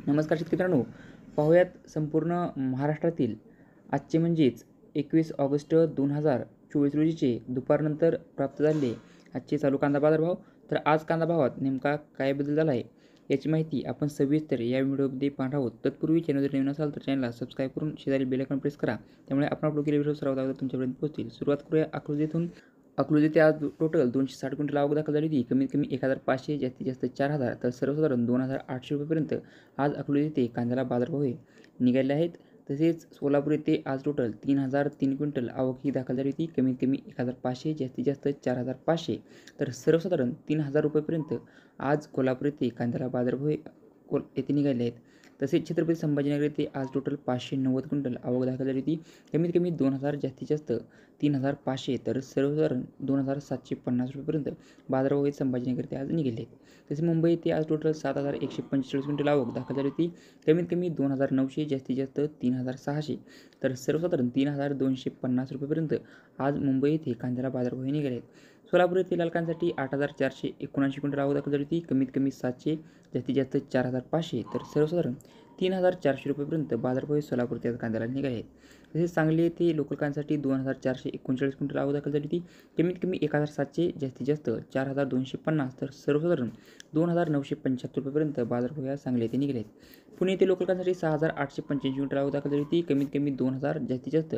नमस्कार शेतकरी मित्रांनो, पाहूयात संपूर्ण महाराष्ट्रातील आजचे म्हणजेच 21 ऑगस्ट 2024 रोजीचे दुपारनंतर प्राप्त झालेले आजचे चालू कांदा बाजारभाव. तर आज कांदा भावात नेमका काय बदल झाला आहे याची माहिती आपण सविस्तर या व्हिडिओमध्ये पाहणार आहोत. तत्पूर्वी चॅनल जर नवीन असाल तर चॅनलला सबस्क्राईब करून शेजारी बेल आयकॉन प्रेस करा, त्यामुळे आपण अपलोड केलेले व्हिडिओ सर्वात अगोदर तुमच्यापर्यंत पोहोचतील. सुरुवात करूया अकलूजतून. अकलूज आज टोटल 260 क्विंटल आवक दाखल झाली होती. कमीत कमी 1500, जास्तीत जास्त 4000 तर सर्वसाधारण 2800 रुपयेपर्यंत आज अकलूज येथे कांद्याला बाजारभाव निघाले आहेत. तसेच सोलापूर येथे आज टोटल 3003 क्विंटल आवक ही दाखल झाली होती. कमीत कमी 1500, जास्तीत जास्त 4500 तर सर्वसाधारण 3000 रुपयेपर्यंत आज कोल्हापूर येथे कांद्याला बाजारभाव येथे निघाले आहेत. तसेच छत्रपती संभाजीनगर येथे आज टोटल 590 क्विंटल आवक दाखल झाली होती. कमीत कमी 2000, जास्तीत जास्त 3500 तर सर्वसाधारण 2750 रुपयेपर्यंत बाजारभाव संभाजीनगर येथे आज निघाले आहेत. तसेच मुंबई येथे आज टोटल 7145 क्विंटल आवक दाखल झाली होती. कमीत कमी 2900, जास्तीत जास्त 3600 तर सर्वसाधारण 3250 रुपयेपर्यंत आज मुंबई येथे कांद्याला बाजारभाव निघाले आहेत. सोलापूर येथे लाल कांद्यासाठी 8479 क्विंटल आवक दाखल झाली होती. कमीत कमी 700, जास्तीत जास्त 4500 तर सर्वसाधारण 3400 रुपयेपर्यंत बाजारभाव सोलापूर येथे कांद्याला निघाले आहेत. तसेच सांगली येथे लोकल कांद्यासाठी 2439 क्विंटल आवक दाखल झाली होती. कमीत कमी 1700, जास्तीत जास्त 4250 तर सर्वसाधारण 2975 रुपयेपर्यंत बाजारभाव या सांगली येथे निघाले आहेत. पुणे येथे लोकल कांद्यासाठी 6885 क्विंटल आवक दाखल झाली होती. कमीत कमी 2000, जास्तीत जास्त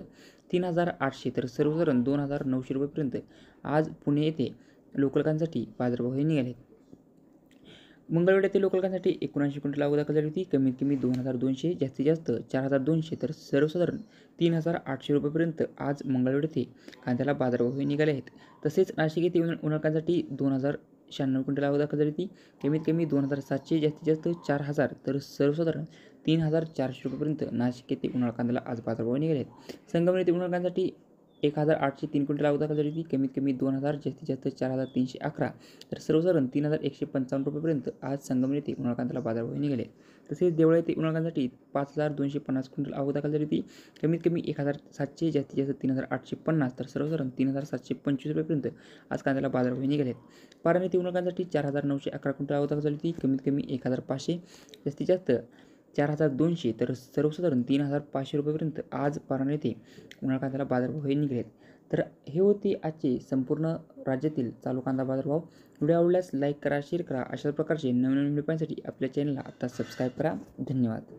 3800 तर सर्वसाधारण 2900 रुपयेपर्यंत आज पुणे येथे लोकल कांद्यासाठी बाजारभाव निघाले आहेत. मंगळवेढा येथे लोकल कांद्यासाठी 79 क्विंटल आवक दाखल झाली होती. कमीत कमी 2200, जास्तीत जास्त 4200 तर सर्वसाधारण 3800 रुपयेपर्यंत आज मंगळवेढा येथे कांद्याला बाजारभाव निघाले आहेत. तसेच नाशिक येथे उन्हाळ कांद्यासाठी 2096 क्विंटल आवक दाखल झाली होती. कमीत कमी 2700, जास्तीत जास्त 4000 तर सर्वसाधारण 3400 रुपयेपर्यंत नाशिक येथे उन्हाळ कांद्याला आज बाजारभाव निघाले आहेत. संगमनेर येथे उन्हाळ कांद्यासाठी 1803 क्विंटल आवक दाखल झाली होती. कमीत कमी 2000, जास्तीत जास्त 4311 तर सर्वसाधारण 3155 रुपयेपर्यंत आज संगमनेर येथे उन्हाळ कांद्याला बाजारभाव निघाले. तसेच देवळा येथे उन्हाळ कांद्यासाठी 5250 क्विंटल आवक दाखल झाली होती. कमीत कमी 1700, जास्तीत जास्त 3850 तर सर्वसाधारण 3725 रुपयेपर्यंत आज कांद्याला बाजारभाव निघाले आहेत. पारनेर येथे उन्हाळ कांद्यासाठी 4911 क्विंटल आवक दाखल झाली होती. कमीत कमी 1500, जास्तीत जास्त 4200 तर सर्वसाधारण 3500 रुपयेपर्यंत आज पारनेर येथे उन्हाळ कांद्याला बाजारभाव निघाले आहेत. तर हे होते आजचे संपूर्ण राज्यातील चालू कांदा बाजारभाव. व्हिडिओ आवडल्यास लाईक करा, शेअर करा. अशाच प्रकारचे नवीन व्हिडिओ पाहण्यासाठी आपल्या चॅनलला आता सबस्क्राईब करा. धन्यवाद.